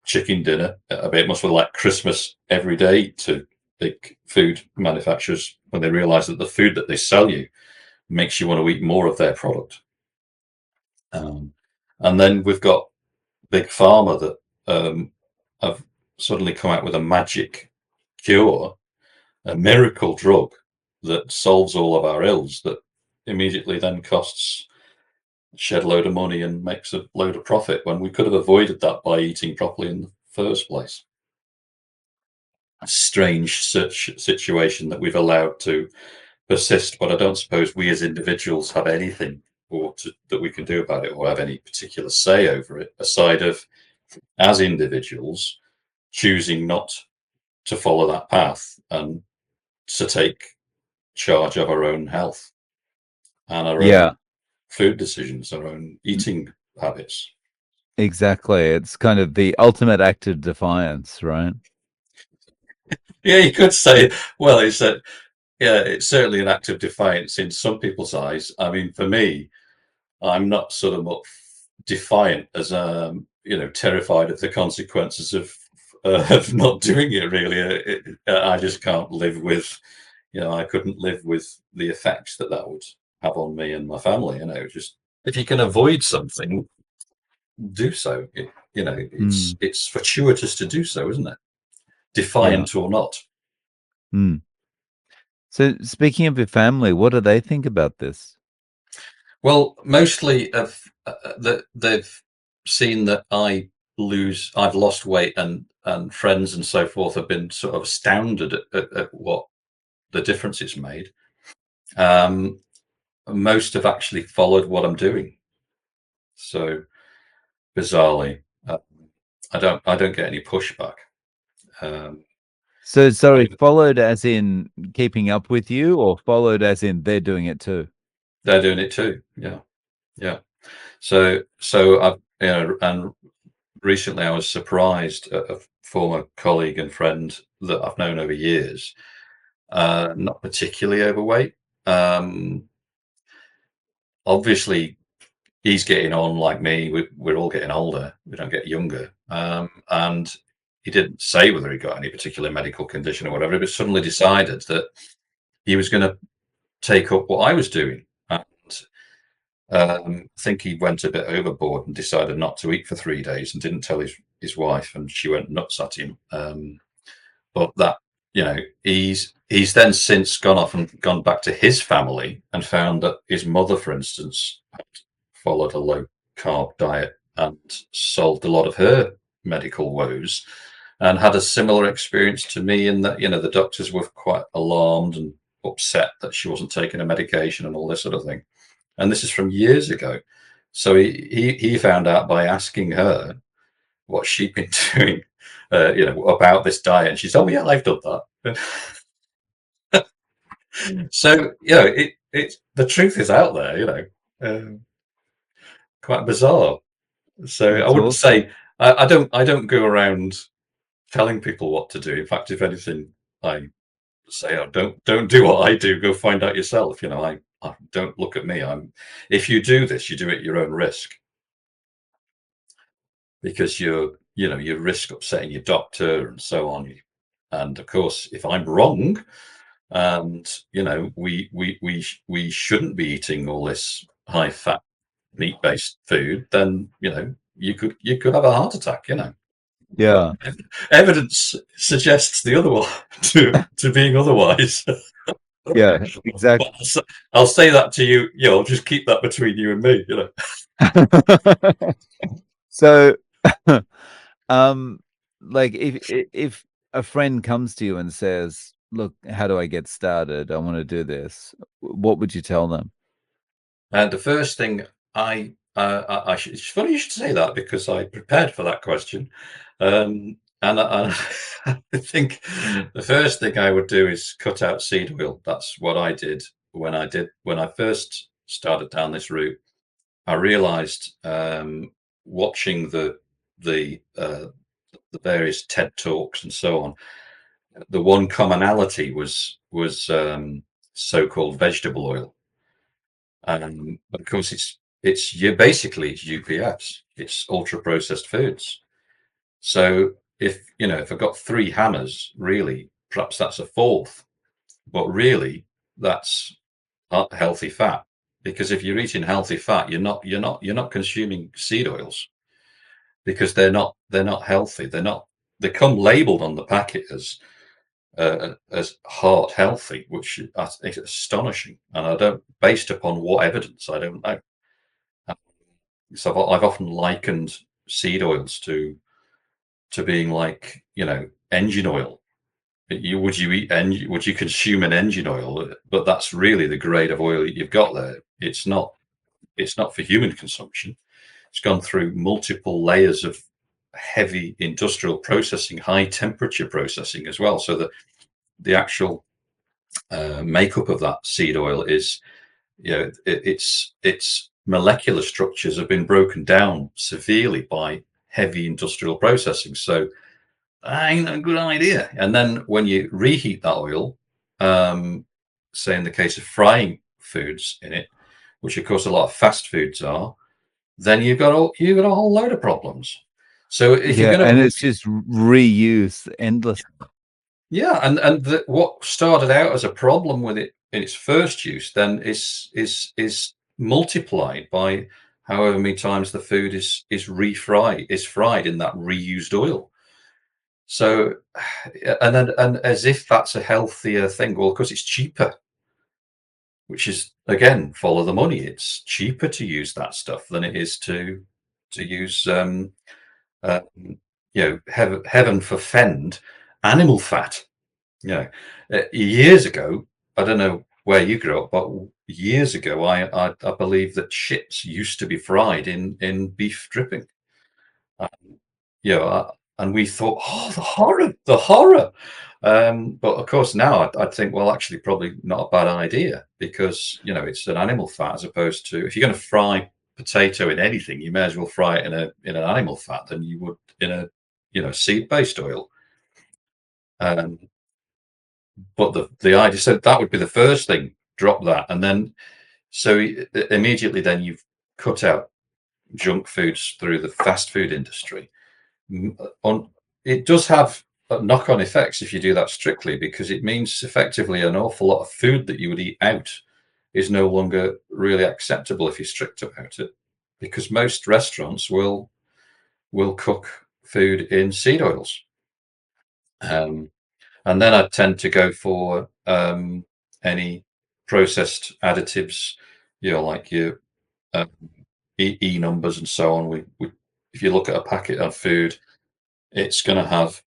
A: Chicken dinner, I mean, it must feel like Christmas every day to big food manufacturers when they realize that the food that they sell you makes you want to eat more of their product. And then we've got big pharma that have suddenly come out with a magic cure, a miracle drug that solves all of our ills, that immediately then costs a shed load of money and makes a load of profit, when we could have avoided that by eating properly in the first place. A strange such situation that we've allowed to persist, but I don't suppose we as individuals have anything that we can do about it, or have any particular say over it, aside of, as individuals, choosing not to follow that path and to take charge of our own health and our
B: yeah,
A: own food decisions, our own eating habits.
B: exactly. It's kind of the ultimate act of defiance, right?
A: Yeah, you could say, well, it's that, yeah, it's certainly an act of defiance in some people's eyes. I mean, for me, I'm not sort of defiant as terrified of the consequences of not doing it. Really, I just can't live with, I couldn't live with the effects that would have on me and my family. Just if you can avoid something, do so.
B: Mm,
A: It's fortuitous to do so, isn't it?
B: yeah.
A: Defiant or not.
B: Mm. So, speaking of your family, what do they think about this?
A: Well, mostly that they've seen that I've lost weight, and friends and so forth have been sort of astounded at what the difference it's made. Um, Most have actually followed what I'm doing. So bizarrely, I don't get any pushback. Um,
B: So, sorry,
A: I,
B: followed as in keeping up with you, or followed as in they're doing it too?
A: they're doing it too. Yeah, yeah. So and recently I was surprised at a former colleague and friend that I've known over years, not particularly overweight. Um, Obviously, he's getting on like me. We're all getting older. We don't get younger. And he didn't say whether he got any particular medical condition or whatever, but suddenly decided that he was going to take up what I was doing. And I think he went a bit overboard and decided not to eat for 3 days and didn't tell his wife, and she went nuts at him. But that, he's then since gone off and gone back to his family and found that his mother, for instance, had followed a low carb diet and solved a lot of her medical woes, and had a similar experience to me, in that the doctors were quite alarmed and upset that she wasn't taking a medication and all this sort of thing. and this is from years ago. So he found out by asking her what she'd been doing, about this diet, and she said, "Oh yeah, I've done that." So it the truth is out there, quite bizarre. So I
B: That's
A: wouldn't
B: awesome.
A: say I don't go around telling people what to do. In fact, if anything, I say, "Oh, don't do what I do. Go find out yourself." I don't look at me. If you do this, you do it at your own risk because you risk upsetting your doctor and so on. And of course, if I'm wrong, and we shouldn't be eating all this high fat meat based food, then you could have a heart attack. But
B: Yeah.
A: evidence suggests the other one to being otherwise.
B: Yeah,
A: But
B: exactly.
A: I'll say that to you. I'll just keep that between you and me.
B: So, um, like if a friend comes to you and says, "Look, how do I get started? I want to do this." What would you tell them?
A: And the first thing it's funny you should say that because I prepared for that question. And I think the first thing I would do is cut out seed oil. That's what I did when I first started down this route. I realized, watching the various TED talks and so on, the one commonality was so-called vegetable oil. Of course, it's you basically it's UPFs. It's ultra processed foods. So if I've got three hammers, really, perhaps that's a fourth, but really that's not healthy fat. Because if you're eating healthy fat, you're not consuming seed oils because they're not healthy. They come labeled on the packet as heart healthy, which I think is astonishing. And I don't, based upon what evidence, I don't know. So I've often likened seed oils to being like engine oil. Would you consume an engine oil? But that's really the grade of oil that you've got there. It's not for human consumption. It's gone through multiple layers of heavy industrial processing, high temperature processing as well. So that the actual makeup of that seed oil is, its molecular structures have been broken down severely by heavy industrial processing. So that ain't a good idea. And then when you reheat that oil, say in the case of frying foods in it, which of course a lot of fast foods are, then you've got a whole load of problems. So if you're
B: Yeah,
A: going
B: and
A: to,
B: it's just reuse endless.
A: yeah, and what started out as a problem with it in its first use, then is multiplied by however many times the food is fried in that reused oil. So, and as if that's a healthier thing. Well, because it's cheaper, which is again follow the money. It's cheaper to use that stuff than it is to use uh, heaven forfend animal fat. Years ago, I don't know where you grew up, but years ago, I believe that chips used to be fried in beef dripping. Uh, and we thought, oh, the horror, the horror. But of course, now I'd think, well, actually, probably not a bad idea because it's an animal fat as opposed to if you're going to fry potato in anything, you may as well fry it in an animal fat than you would in a seed based oil. Um, but the idea, so that would be the first thing, drop that, and then so immediately then you've cut out junk foods through the fast food industry. On It does have knock-on effects if you do that strictly, because it means effectively an awful lot of food that you would eat out is no longer really acceptable if you're strict about it, because most restaurants will cook food in seed oils. Um, and then I tend to go for any processed additives, like your um, E numbers and so on. If you look at a packet of food, it's going to have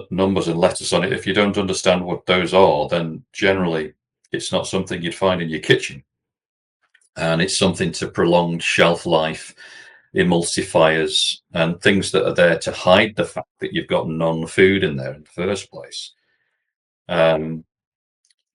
A: numbers and letters on it. If you don't understand what those are, then generally it's not something you'd find in your kitchen. and it's something to prolong shelf life, emulsifiers, and things that are there to hide the fact that you've got non-food in there in the first place. Um,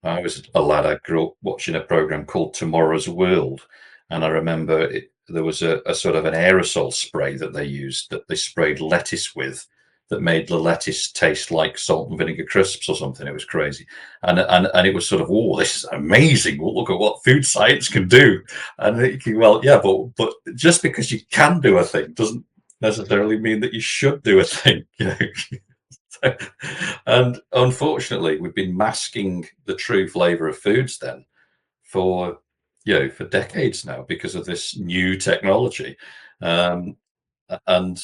A: I was a lad. I grew up watching a program called Tomorrow's World, and I remember there was a sort of an aerosol spray that they used, that they sprayed lettuce with, that made the lettuce taste like salt and vinegar crisps or something. It was crazy, and it was sort of, oh, this is amazing. Well, look at what food science can do. And thinking, well, yeah, but just because you can do a thing doesn't necessarily mean that you should do a thing. You know? And unfortunately, we've been masking the true flavor of foods then for for decades now because of this new technology, um, and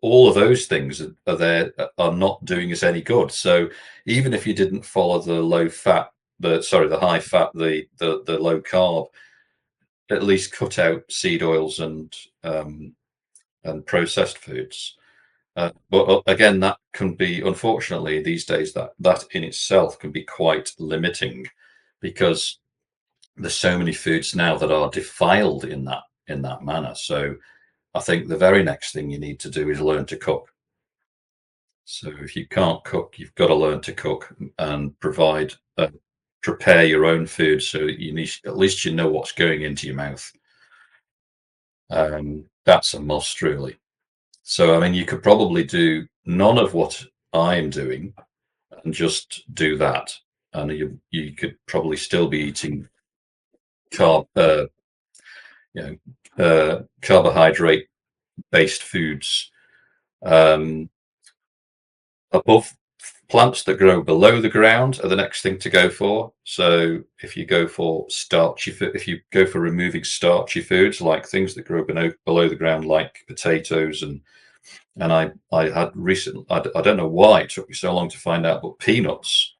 A: all of those things are there are not doing us any good. So even if you didn't follow the low fat, the high fat, the low carb, at least cut out seed oils and processed foods. But again, that can be, unfortunately, these days, that in itself can be quite limiting, because there's so many foods now that are defiled in that manner. So I think the very next thing you need to do is learn to cook. So if you can't cook, you've got to learn to cook and prepare your own food, so that at least you know what's going into your mouth. That's a must, really. So, I mean, you could probably do none of what I'm doing and just do that, and you could probably still be eating carb, you carbohydrate based foods. Um, Above Plants that grow below the ground are the next thing to go for. So if you go for if you go for removing starchy foods, like things that grow below the ground, like potatoes and I had recently, I don't know why it took me so long to find out, but peanuts,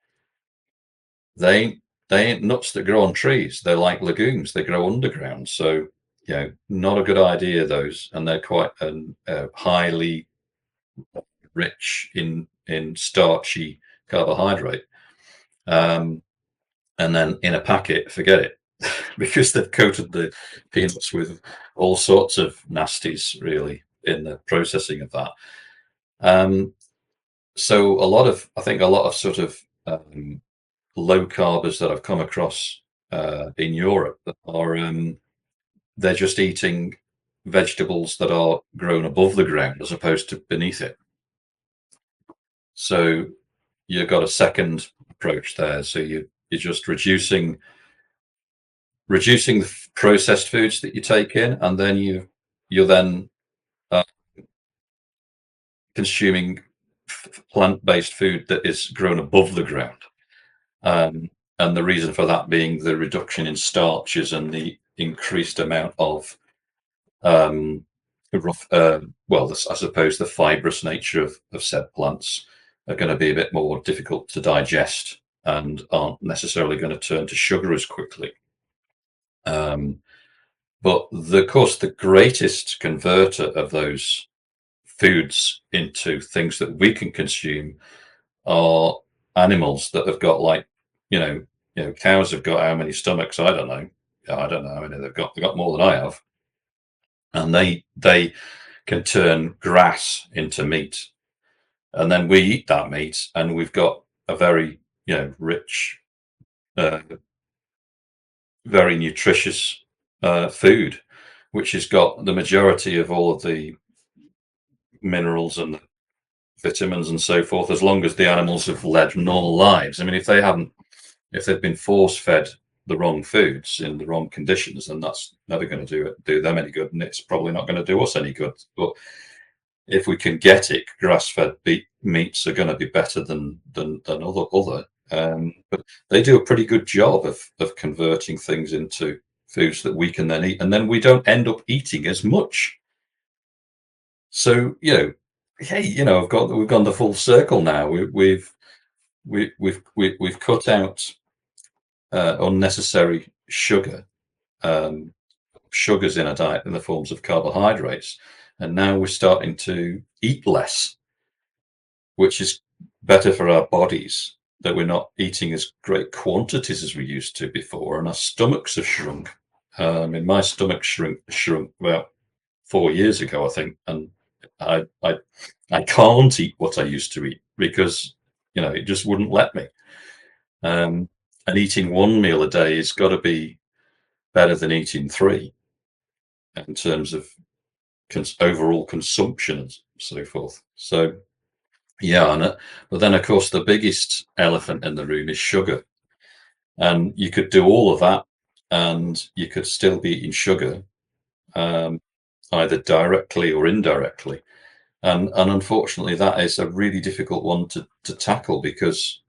A: they they ain't nuts that grow on trees. They're like legumes. They grow underground. So not a good idea, those, and they're quite highly rich in starchy carbohydrate. Um, and then in a packet, forget it, because they've coated the peanuts with all sorts of nasties, really, in the processing of that. So I think a lot of sort of low carbers that I've come across in Europe are they're just eating vegetables that are grown above the ground as opposed to beneath it. So you've got a second approach there. So you're just reducing the processed foods that you take in, and then you're then uh, consuming plant-based food that is grown above the ground. Um, and the reason for that being the reduction in starches and the increased amount of rough, I suppose the fibrous nature of said plants are going to be a bit more difficult to digest and aren't necessarily going to turn to sugar as quickly. But of course, the greatest converter of those foods into things that we can consume are animals that have got, like, cows have got how many stomachs? I don't know. Yeah, I don't know how many they've got. They've got more than I have, and they can turn grass into meat, and then we eat that meat, and we've got a very rich, uh, very nutritious food, which has got the majority of all of the minerals and vitamins and so forth, as long as the animals have led normal lives. I mean, if they've been force fed the wrong foods in the wrong conditions, then that's never going to do them any good, and it's probably not going to do us any good. But if we can get it, grass fed meats are going to be better than other. But they do a pretty good job of converting things into foods that we can then eat, and then we don't end up eating as much. So hey, we've gone the full circle now. We've cut out unnecessary sugars in a diet in the forms of carbohydrates, and now we're starting to eat less, which is better for our bodies. That we're not eating as great quantities as we used to before, and our stomachs have shrunk. And my stomach shrunk about 4 years ago, I think, and I can't eat what I used to eat because it just wouldn't let me. And eating one meal a day has got to be better than eating three in terms of overall consumption and so forth. So yeah, but then of course the biggest elephant in the room is sugar, and you could do all of that, and you could still be eating sugar, either directly or indirectly. And unfortunately, that is a really difficult one to tackle because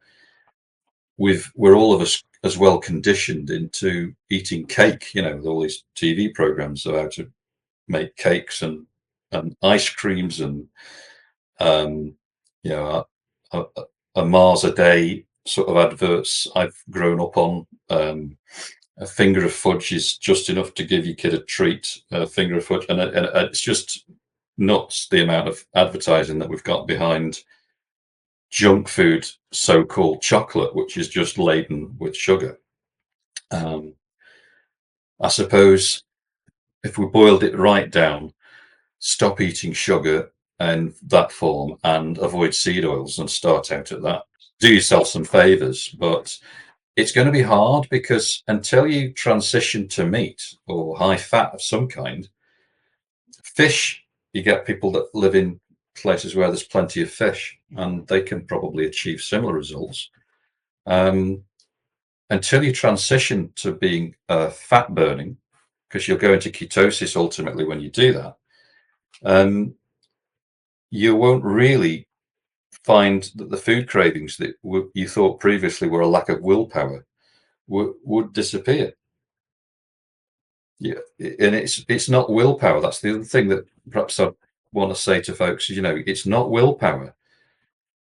A: we're all of us as well conditioned into eating cake. With all these TV programs about how to make cakes and ice creams and um, you know a Mars a day sort of adverts I've grown up on. A finger of fudge is just enough to give your kid a treat. A finger of fudge, and it's just nuts the amount of advertising that we've got behind junk food, so-called chocolate, which is just laden with sugar. I suppose if we boiled it right down, stop eating sugar in that form and avoid seed oils and start out at that. Do yourself some favors, but it's going to be hard because until you transition to meat or high fat of some kind, fish, you get people that live in places where there's plenty of fish and they can probably achieve similar results. Until you transition to being fat burning, because you'll go into ketosis ultimately when you do that, you won't really find that the food cravings that you thought previously were a lack of willpower would disappear. Yeah, and it's not willpower. That's the other thing that perhaps I want to say to folks. It's not willpower.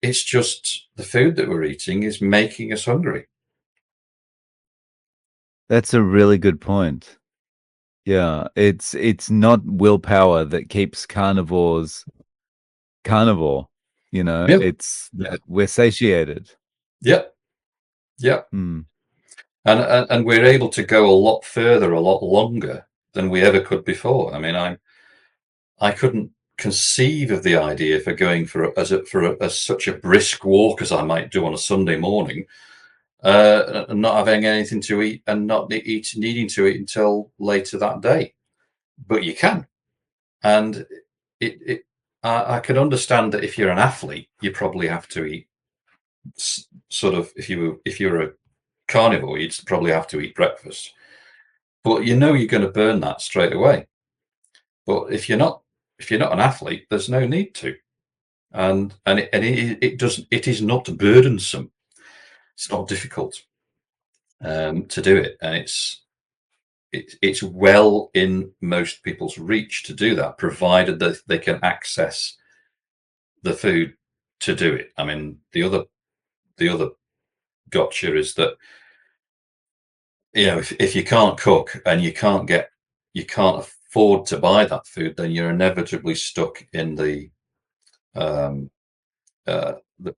A: It's just the food that we're eating is making us hungry.
B: That's a really good point. Yeah, it's not willpower that keeps carnivores carnivore.
A: Yeah,
B: It's that we're satiated.
A: yeah, yeah.
B: Mm.
A: And we're able to go a lot further, a lot longer than we ever could before. I mean, I couldn't conceive of the idea for going for such a brisk walk as I might do on a Sunday morning, and not having anything to eat and not needing to eat until later that day. But you can, and I can understand that if you're an athlete, you probably have to eat sort of if you're a carnivore, you'd probably have to eat breakfast. But you're going to burn that straight away. But if you're not an athlete, there's no need to. It is not burdensome. It's not difficult to do it, and it's well in most people's reach to do that, provided that they can access the food to do it. I mean, the other gotcha is that if you can't cook and you can't afford to buy that food, then you're inevitably stuck in um,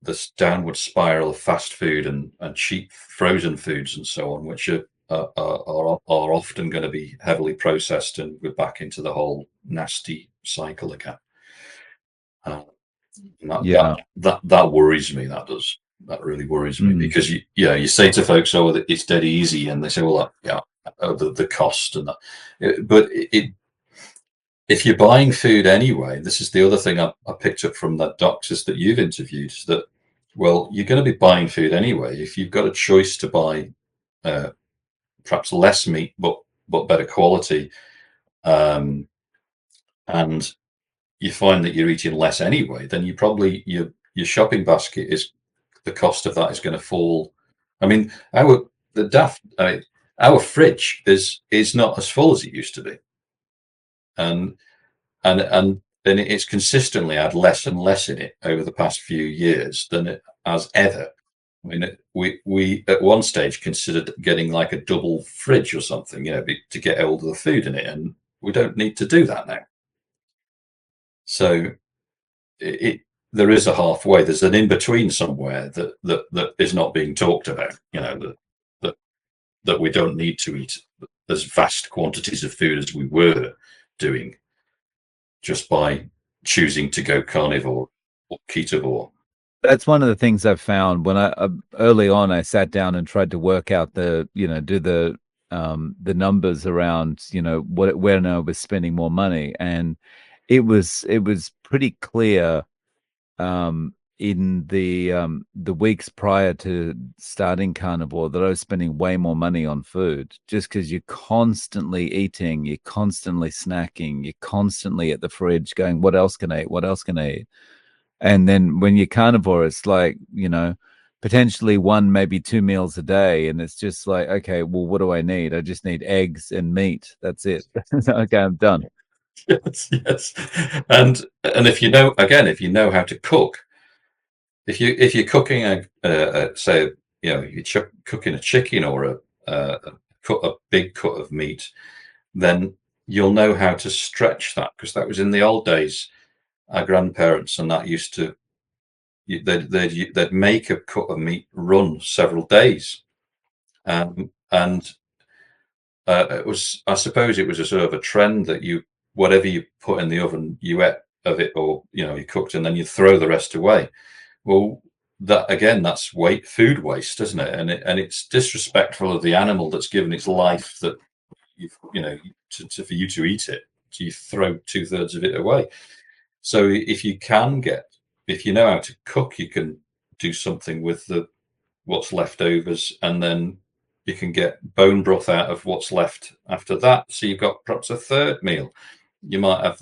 A: this downward spiral of fast food and cheap frozen foods and so on, which are often going to be heavily processed, and we're back into the whole nasty cycle again.
B: Yeah.
A: That worries me. That really worries me because you say to folks, "Oh, it's dead easy," and they say, "Well, yeah, the cost and that." But if you're buying food anyway, this is the other thing I picked up from the doctors that you've interviewed, is that, well, you're going to be buying food anyway. If you've got a choice to buy perhaps less meat but better quality, and you find that you're eating less anyway, then you probably your shopping basket is the cost of that is going to fall. I mean, our fridge is not as full as it used to be, and and it's consistently had less and less in it over the past few years than it has ever. I mean, we at one stage considered getting like a double fridge or something, to get all the food in it, and we don't need to do that now. So it there is a halfway. There's an in between somewhere that is not being talked about. That we don't need to eat as vast quantities of food as we were doing just by choosing to go carnivore or ketovore.
B: That's one of the things I've found when I early on I sat down and tried to work out do the numbers around, what when I was spending more money, and it was pretty clear in the weeks prior to starting carnivore that I was spending way more money on food just because you're constantly eating, you're constantly snacking, you're constantly at the fridge going, what else can I eat? What else can I eat? And then when you're carnivore, it's like, potentially one, maybe two meals a day. And it's just like, okay, well, what do I need? I just need eggs and meat. That's it. Okay, I'm done.
A: Yes, yes. And if you know, again, if you know how to cook, if you're cooking say, you're cooking a chicken or a big cut of meat, then you'll know how to stretch that, because that was in the old days. Our grandparents and that used to, they'd make a cut of meat run several days, and it was, I suppose, it was a sort of a trend that whatever you put in the oven, you ate of it, or you cooked, and then you throw the rest away. Well, that again, that's food waste, isn't it? And it's disrespectful of the animal that's given its life, that for you to eat it, so you throw 2/3 of it away. So if you know how to cook, you can do something with the what's leftovers, and then you can get bone broth out of what's left after that. So you've got perhaps a third meal. You might have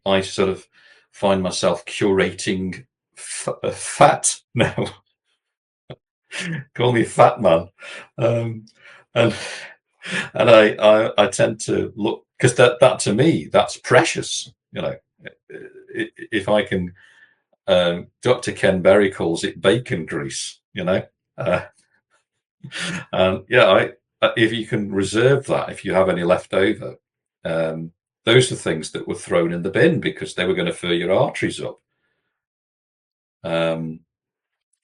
A: I sort of find myself curating fat now. Call me fat man. Um, and and I tend to look, because that to me, that's precious. If I can, Dr. Ken Berry calls it bacon grease. Uh, and yeah, if you can reserve that, if you have any left over, um, those are things that were thrown in the bin because they were going to fill your arteries up. Um,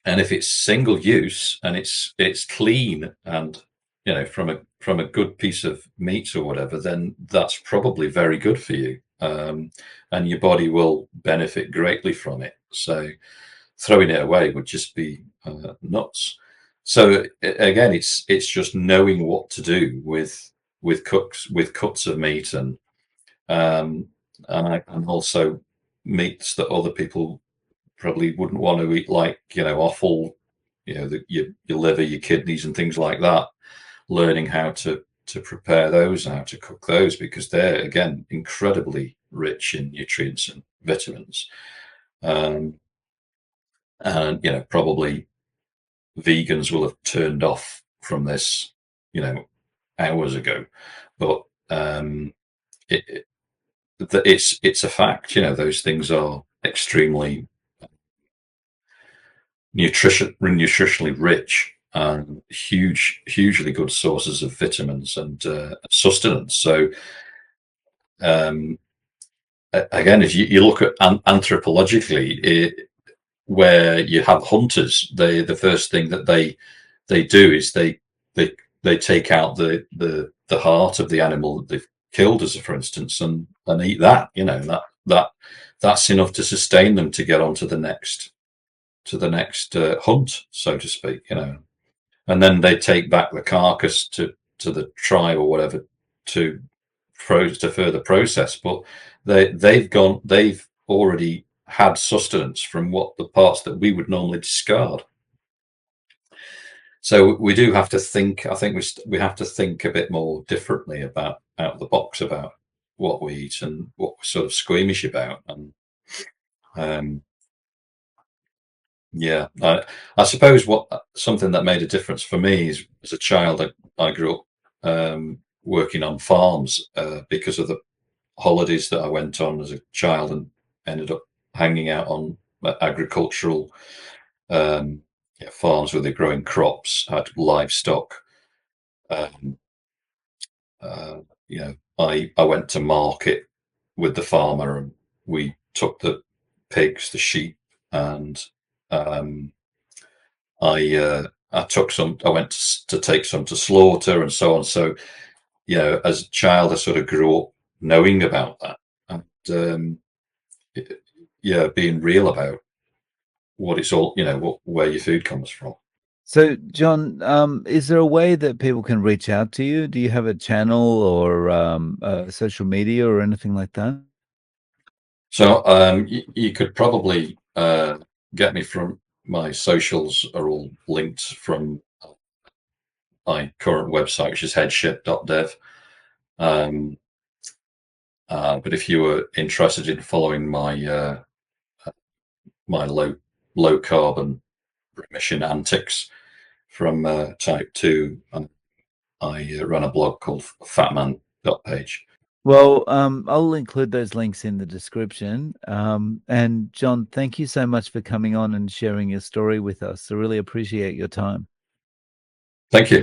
A: and if it's single use and it's clean, and from a good piece of meat or whatever, then that's probably very good for you, and your body will benefit greatly from it. So throwing it away would just be nuts. So again, it's just knowing what to do with cuts of meat, um, and also meats that other people probably wouldn't want to eat, like offal, your liver, your kidneys, and things like that. Learning how to prepare those and how to cook those, because they're again incredibly rich in nutrients and vitamins. Um, and probably vegans will have turned off from this, hours ago, but it, it it's a fact. Those things are extremely nutritionally rich, and hugely good sources of vitamins and sustenance. So um, again, if you look at anthropologically, where you have hunters, the first thing that they do is they they take out the heart of the animal that they've killed, as for instance, and eat that. That's enough to sustain them to get on to the next hunt, so to speak. And then they take back the carcass to the tribe or whatever to further process. But they've already had sustenance from what the parts that we would normally discard. So we do have to think. I think we have to think a bit more differently about out of the box about what we eat and what we're sort of squeamish about. And um, yeah, I suppose something that made a difference for me is, as a child, I grew up working on farms because of the holidays that I went on as a child, and ended up hanging out on agricultural farms where they're growing crops, had livestock. Um, I went to market with the farmer, and we took the pigs, the sheep, and um, I I took some. I went to take some to slaughter and so on. So as a child, I sort of grew up knowing about that, and yeah, being real about what it's all, where your food comes from.
B: So, John, is there a way that people can reach out to you? Do you have a channel or social media or anything like that?
A: So you could probably get me from my socials are all linked from my current website, which is headship.dev. Um, but if you were interested in following my low carbon remission antics from type 2, I run a blog called fatman.page.
B: Well, I'll include those links in the description. And John, thank you so much for coming on and sharing your story with us. I really appreciate your time.
A: Thank you.